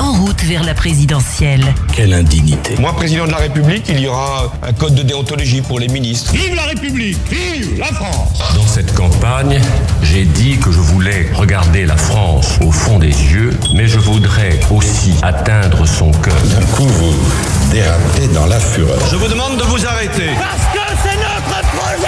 en route vers la présidentielle. Quelle indignité. Moi, président de la République, il y aura un code de déontologie pour les ministres. Vive la République! Vive la France! Dans cette campagne, j'ai dit que je voulais regarder la France au fond des yeux, mais je voudrais aussi atteindre son cœur. D'un coup, vous dérapez dans la fureur. Je vous demande de vous arrêter. Parce que c'est notre projet!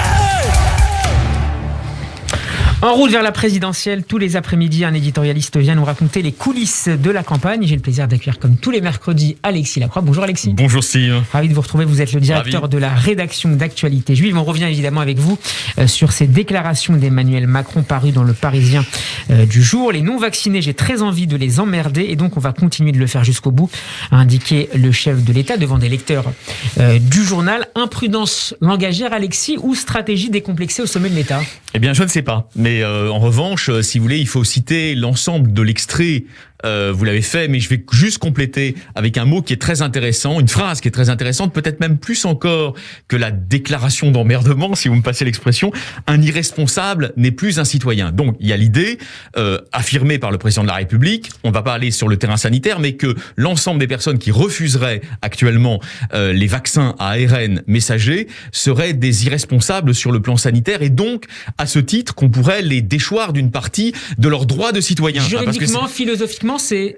En route vers la présidentielle, tous les après-midi, un éditorialiste vient nous raconter les coulisses de la campagne. J'ai le plaisir d'accueillir, comme tous les mercredis, Alexis Lacroix. Bonjour Alexis. Bonjour Steve. Ravi de vous retrouver. Vous êtes le directeur de la rédaction d'Actualité Juive. On revient évidemment avec vous sur ces déclarations d'Emmanuel Macron parues dans le Parisien du jour. Les non-vaccinés, j'ai très envie de les emmerder et donc on va continuer de le faire jusqu'au bout, a indiqué le chef de l'État devant des lecteurs du journal. Imprudence langagière, Alexis, ou stratégie décomplexée au sommet de l'État? Eh bien, je ne sais pas. Mais en revanche, si vous voulez, il faut citer l'ensemble de l'extrait. Vous l'avez fait, mais je vais juste compléter avec un mot qui est très intéressant, une phrase qui est très intéressante, peut-être même plus encore que la déclaration d'emmerdement, si vous me passez l'expression. Un irresponsable n'est plus un citoyen. Donc, il y a l'idée affirmée par le président de la République, on ne va pas aller sur le terrain sanitaire, mais que l'ensemble des personnes qui refuseraient actuellement les vaccins à ARN messager seraient des irresponsables sur le plan sanitaire, et donc, à ce titre, qu'on pourrait les déchoir d'une partie de leurs droits de citoyen. Juridiquement, philosophiquement, c'est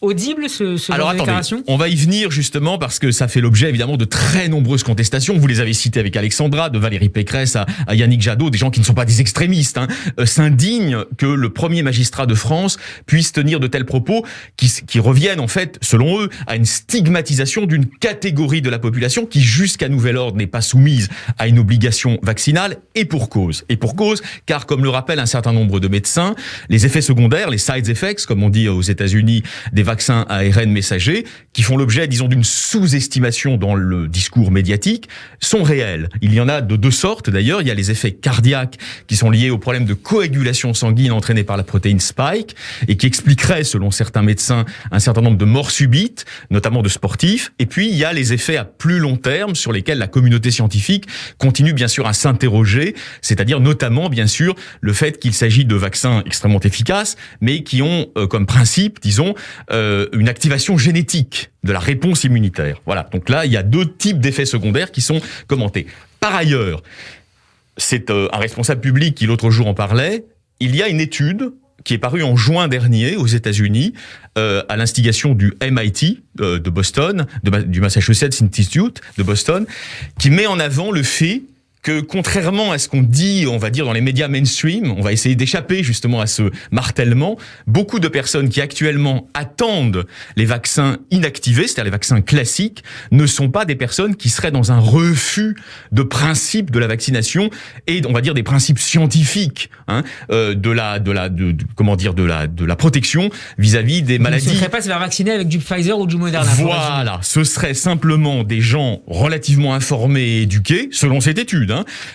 audible ce genre de déclaration? On va y venir justement parce que ça fait l'objet évidemment de très nombreuses contestations. Vous les avez citées avec Alexandra, de Valérie Pécresse à Yannick Jadot, des gens qui ne sont pas des extrémistes, s'indignent que le premier magistrat de France puisse tenir de tels propos qui reviennent en fait, selon eux, à une stigmatisation d'une catégorie de la population qui, jusqu'à nouvel ordre, n'est pas soumise à une obligation vaccinale, et pour cause. Et pour cause, car comme le rappellent un certain nombre de médecins, les effets secondaires, les side effects, comme on dit aux États-Unis, des vaccins à ARN messager, qui font l'objet, disons, d'une sous-estimation dans le discours médiatique, sont réels. Il y en a de deux sortes, d'ailleurs. Il y a les effets cardiaques qui sont liés au problème de coagulation sanguine entraîné par la protéine Spike et qui expliqueraient, selon certains médecins, un certain nombre de morts subites, notamment de sportifs. Et puis, il y a les effets à plus long terme sur lesquels la communauté scientifique continue, bien sûr, à s'interroger, c'est-à-dire notamment, bien sûr, le fait qu'il s'agit de vaccins extrêmement efficaces, mais qui ont comme principe, disons, une activation génétique de la réponse immunitaire. Voilà. Donc là, il y a deux types d'effets secondaires qui sont commentés. Par ailleurs, c'est un responsable public qui l'autre jour en parlait. Il y a une étude qui est parue en juin dernier aux États-Unis, à l'instigation du MIT de Boston, du Massachusetts Institute de Boston, qui met en avant le fait que contrairement à ce qu'on dit, on va dire, dans les médias mainstream, on va essayer d'échapper justement à ce martèlement, beaucoup de personnes qui actuellement attendent les vaccins inactivés, c'est-à-dire les vaccins classiques, ne sont pas des personnes qui seraient dans un refus de principe de la vaccination et, on va dire, des principes scientifiques, de la protection vis-à-vis des maladies. Ce ne serait pas se faire vacciner avec du Pfizer ou du Moderna. Voilà, ce serait simplement des gens relativement informés et éduqués, selon cette étude,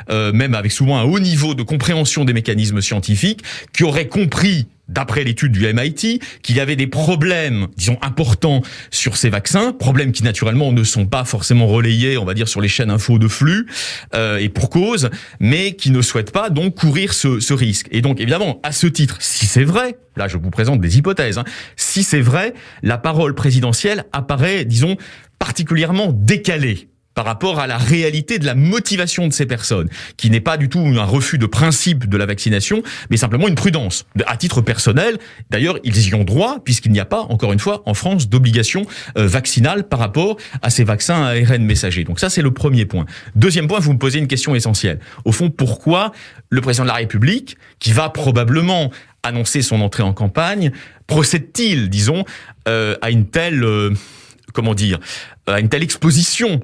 même avec souvent un haut niveau de compréhension des mécanismes scientifiques, qui auraient compris, d'après l'étude du MIT, qu'il y avait des problèmes, disons, importants sur ces vaccins, problèmes qui naturellement ne sont pas forcément relayés, on va dire, sur les chaînes info de flux, et pour cause, mais qui ne souhaitent pas donc courir ce risque. Et donc, évidemment, à ce titre, si c'est vrai, là je vous présente des hypothèses, si c'est vrai, la parole présidentielle apparaît, disons, particulièrement décalée par rapport à la réalité de la motivation de ces personnes, qui n'est pas du tout un refus de principe de la vaccination, mais simplement une prudence. À titre personnel, d'ailleurs, ils y ont droit, puisqu'il n'y a pas, encore une fois, en France, d'obligation vaccinale par rapport à ces vaccins à ARN messager. Donc ça, c'est le premier point. Deuxième point, vous me posez une question essentielle. Au fond, pourquoi le président de la République, qui va probablement annoncer son entrée en campagne, procède-t-il, disons, à une telle, à une telle exposition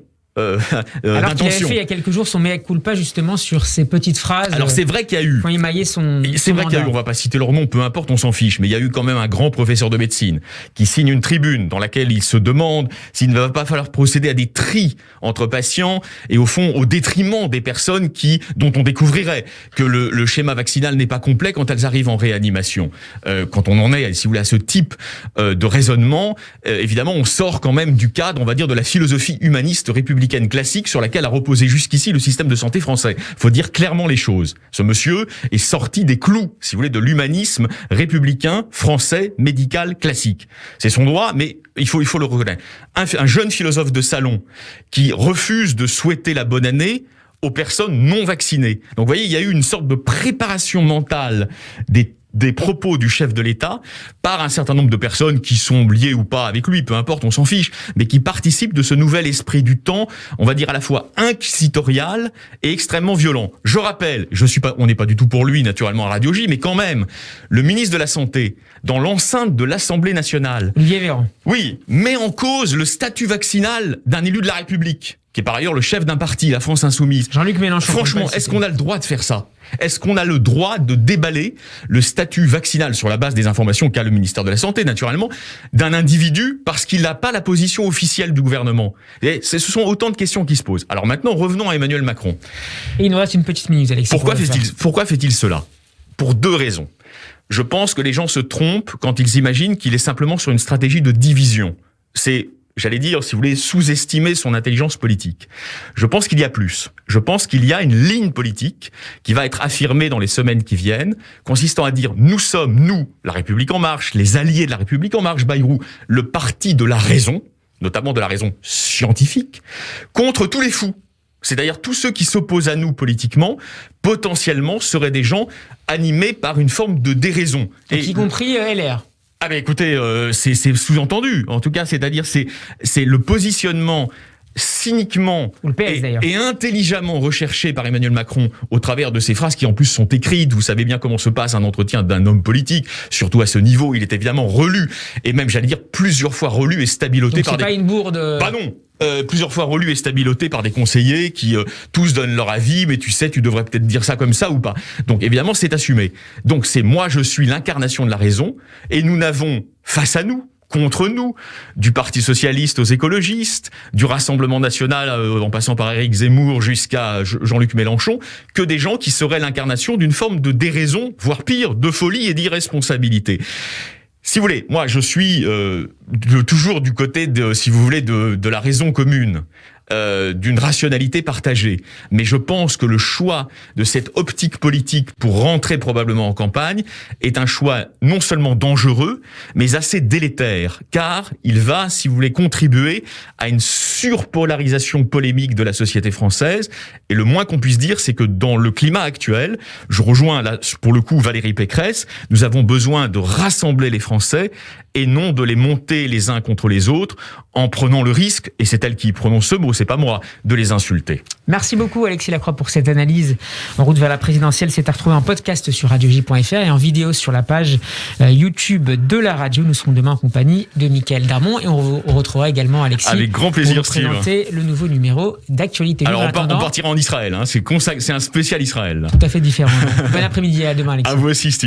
alors qu'il avait fait il y a quelques jours son mea culpa justement sur ces petites phrases. Alors c'est vrai qu'il y a eu. Quand il maillait son. C'est vrai qu'il y a eu. On va pas citer leur nom, peu importe, on s'en fiche. Mais il y a eu quand même un grand professeur de médecine qui signe une tribune dans laquelle il se demande s'il ne va pas falloir procéder à des tris entre patients et au fond au détriment des personnes dont on découvrirait que le schéma vaccinal n'est pas complet quand elles arrivent en réanimation. Quand on en est, si vous voulez, à ce type de raisonnement, évidemment, on sort quand même du cadre, on va dire, de la philosophie humaniste républicaine. républicaine classique sur laquelle a reposé jusqu'ici le système de santé français. Faut dire clairement les choses. Ce monsieur est sorti des clous, si vous voulez, de l'humanisme républicain, français, médical, classique. C'est son droit, mais il faut le reconnaître. Un jeune philosophe de salon qui refuse de souhaiter la bonne année aux personnes non vaccinées. Donc vous voyez, il y a eu une sorte de préparation mentale des propos du chef de l'État par un certain nombre de personnes qui sont liées ou pas avec lui, peu importe, on s'en fiche, mais qui participent de ce nouvel esprit du temps, on va dire à la fois inquisitorial et extrêmement violent. Je rappelle, on n'est pas du tout pour lui naturellement à Radio J, mais quand même, le ministre de la Santé, dans l'enceinte de l'Assemblée nationale, Olivier Véran, oui, met en cause le statut vaccinal d'un élu de la République, qui est par ailleurs le chef d'un parti, la France Insoumise. Jean-Luc Mélenchon. Franchement, est-ce qu'on a le droit de faire ça ? Est-ce qu'on a le droit de déballer le statut vaccinal sur la base des informations qu'a le ministère de la Santé, naturellement, d'un individu parce qu'il n'a pas la position officielle du gouvernement ? Et ce sont autant de questions qui se posent. Alors maintenant, revenons à Emmanuel Macron. Et il nous reste une petite minute, Alexis. Pourquoi fait-il cela ? Pour 2 raisons. Je pense que les gens se trompent quand ils imaginent qu'il est simplement sur une stratégie de division. C'est, j'allais dire, si vous voulez, sous-estimer son intelligence politique. Je pense qu'il y a plus. Je pense qu'il y a une ligne politique qui va être affirmée dans les semaines qui viennent, consistant à dire, nous sommes, nous, la République En Marche, les alliés de la République En Marche, Bayrou, le parti de la raison, notamment de la raison scientifique, contre tous les fous. C'est-à-dire tous ceux qui s'opposent à nous politiquement, potentiellement, seraient des gens animés par une forme de déraison. Et y compris LR. Ah ben écoutez, c'est sous-entendu. En tout cas, c'est-à-dire c'est le positionnement cyniquement et intelligemment recherché par Emmanuel Macron au travers de ces phrases qui en plus sont écrites. Vous savez bien comment se passe un entretien d'un homme politique, surtout à ce niveau. Il est évidemment relu et même, j'allais dire, plusieurs fois relu et stabiloté. Donc c'est pas une bourde. Bah non. Plusieurs fois relu et stabiloté par des conseillers qui tous donnent leur avis, mais tu sais, tu devrais peut-être dire ça comme ça ou pas. Donc évidemment, c'est assumé. Donc c'est moi, je suis l'incarnation de la raison, et nous n'avons face à nous, contre nous, du Parti socialiste aux écologistes, du Rassemblement national en passant par Éric Zemmour jusqu'à Jean-Luc Mélenchon, que des gens qui seraient l'incarnation d'une forme de déraison, voire pire, de folie et d'irresponsabilité. Si vous voulez, moi je suis toujours du côté de, si vous voulez, de la raison commune, d'une rationalité partagée. Mais je pense que le choix de cette optique politique pour rentrer probablement en campagne est un choix non seulement dangereux, mais assez délétère, car il va, si vous voulez, contribuer à une surpolarisation polémique de la société française. Et le moins qu'on puisse dire, c'est que dans le climat actuel, je rejoins là, pour le coup, Valérie Pécresse, nous avons besoin de rassembler les Français et non de les monter les uns contre les autres en prenant le risque, et c'est elle qui prononce ce mot, c'est pas moi, de les insulter. Merci beaucoup Alexis Lacroix pour cette analyse. En route vers la présidentielle, c'est à retrouver en podcast sur radioj.fr et en vidéo sur la page YouTube de la radio. Nous serons demain en compagnie de Mickaël Darmon et on retrouvera également Alexis. Avec grand plaisir, pour présenter le nouveau numéro d'Actualité. Alors on partira en Israël, hein. C'est un spécial Israël. Tout à fait différent. Bon après-midi, à demain Alexis. À vous aussi Steve.